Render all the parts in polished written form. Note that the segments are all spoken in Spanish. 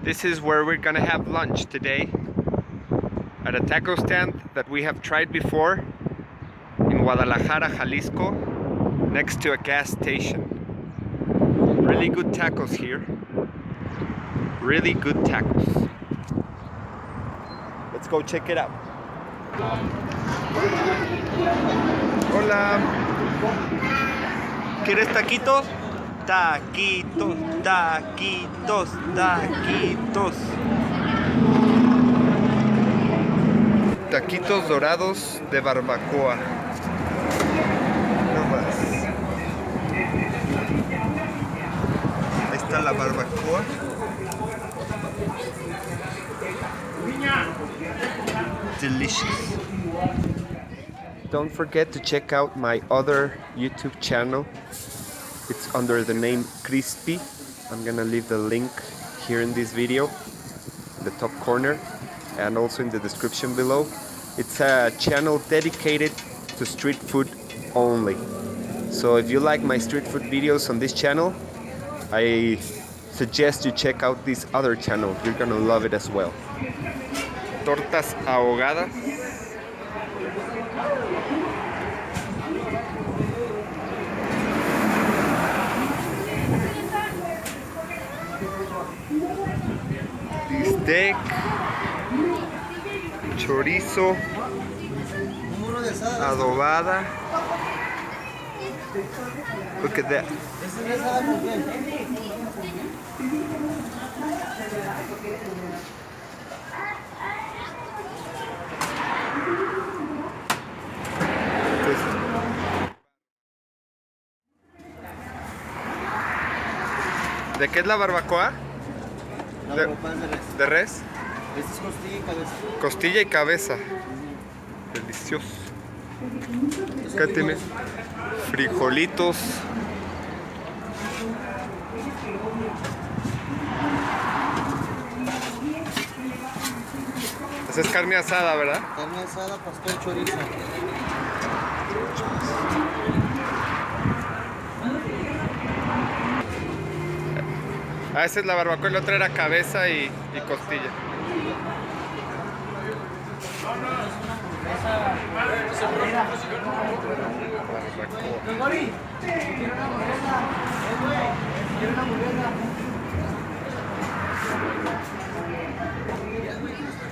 This is where we're gonna have lunch today, at a taco stand that we have tried before in Guadalajara, Jalisco, next to a gas station. Really good tacos here. Really good tacos. Let's go check it out. Hola. ¿Quieres taquitos? Taquitos, taquitos, taquitos. Taquitos dorados de barbacoa. No más. Ahí está la barbacoa. Delicious. Don't forget to check out my other YouTube channel. It's under the name Crispy. I'm gonna leave the link here in this video, in the top corner, and also in the description below. It's a channel dedicated to street food only. So if you like my street food videos on this channel, I suggest you check out this other channel. You're gonna love it as well. Tortas ahogadas. Bistec, chorizo, adobada. Look at that. ¿De qué es la barbacoa? ¿De res? Esta es costilla y cabeza. Costilla y cabeza. Delicioso. Acá tiene frijolitos. Esa es carne asada, ¿verdad? Carne asada, pastor, chorizo. Ah, esa es la barbacoa y la otra era cabeza y costilla.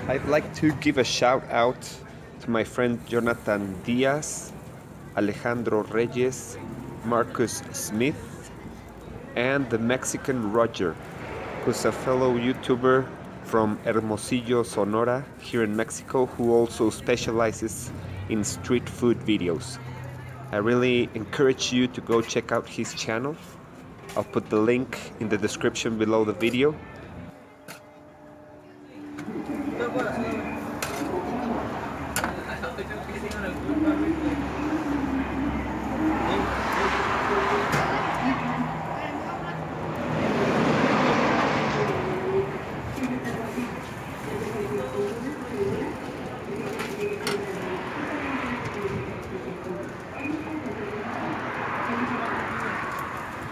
I'd like to give a shout out to my friend Jonathan Diaz, Alejandro Reyes, Marcus Smith, and the Mexican Roger, who's a fellow YouTuber from Hermosillo, Sonora, here in Mexico, who also specializes in street food videos. I really encourage you to go check out his channel. I'll put the link in the description below the video.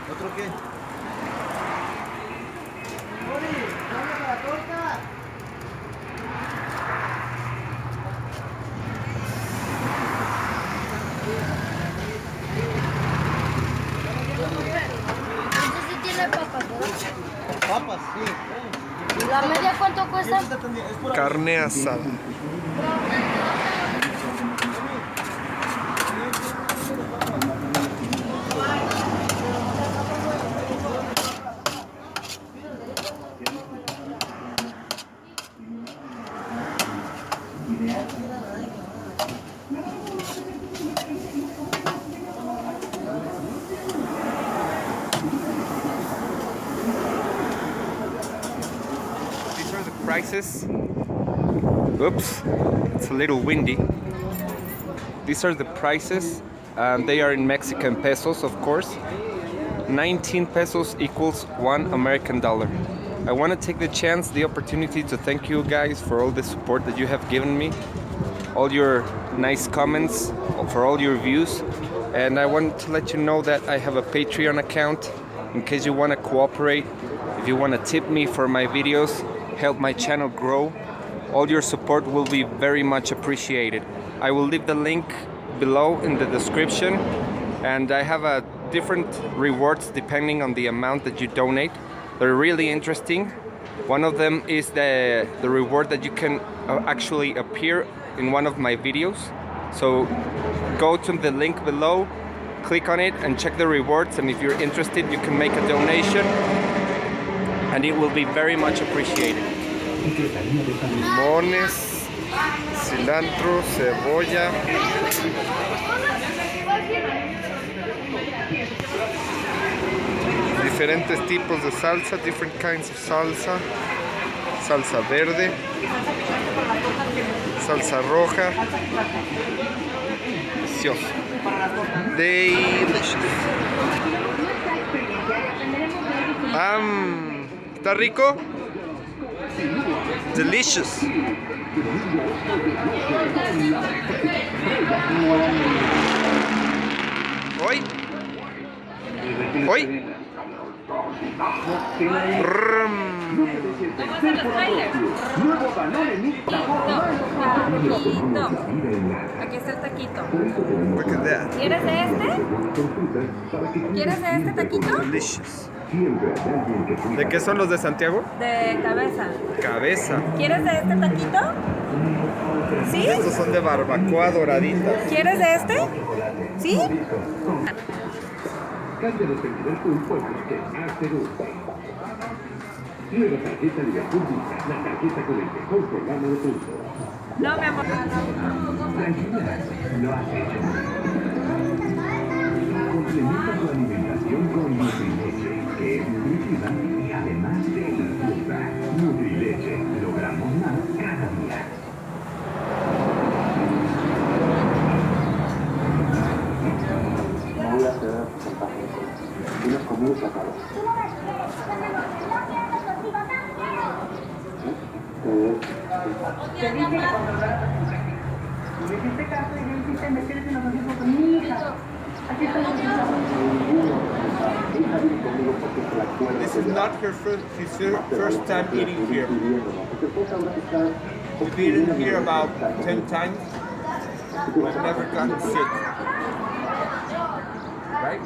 ¿Otro qué? Entonces sí tiene papas, ¿verdad? Papas, sí. ¿Y la media cuánto cuesta? Carne asada. These are the prices. Oops, it's a little windy. These are the prices. They are in Mexican pesos, of course. 19 pesos equals $1 American. I want to take the opportunity to thank you guys for all the support that you have given me, all your nice comments, for all your views. And I want to let you know that I have a Patreon account in case you want to cooperate, if you want to tip me for my videos, help my channel grow. All your support will be very much appreciated. I will leave the link below in the description, and I have different rewards depending on the amount that you donate. They're really interesting. One of them is the reward that you can actually appear in one of my videos. So go to the link below, click on it and check the rewards, and if you're interested you can make a donation and it will be very much appreciated. Limones, cilantro, cebolla. Diferentes tipos de salsa, different kinds of salsa. Salsa verde, salsa roja. Delicioso. Delicious. ¿Está rico? Delicious. Hoy. Vamos a los trailers. Taquito. Aquí está el taquito. Look at that. ¿Quieres de este? ¿Quieres de este taquito? Delicious. ¿De qué son los de Santiago? De cabeza. Cabeza. ¿Quieres de este taquito? ¿Sí? Estos son de barbacoa doradita. ¿Quieres de este? ¿Sí? Cambia dependerá del pueblo que más te guste. Nueva tarjeta Liverpool Visa, la tarjeta con el mejor programa de puntos. No, mi amor. Tranquila, lo has hecho. Complementa tu alimentación con Nutrileche, que es nutritiva y además deliciosa. Nutrileche, logramos más cada día. Voy a hacer unas comidas sacadas. Te dije que controlara tu situación. Y me hiciste caso y me hiciste meterte en los ojos con mi hija. Aquí estoy This is not her first time eating here. We've eaten here about 10 times. We've never gotten sick. Right?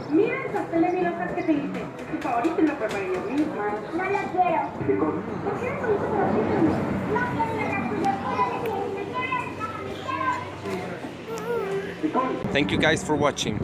Mira el pastel de mil hojas que te hice. Es tu favorito y lo preparé yo misma. No lo quiero. ¿Por qué no hizo para ti? No quiero la tuya. Thank you guys for watching.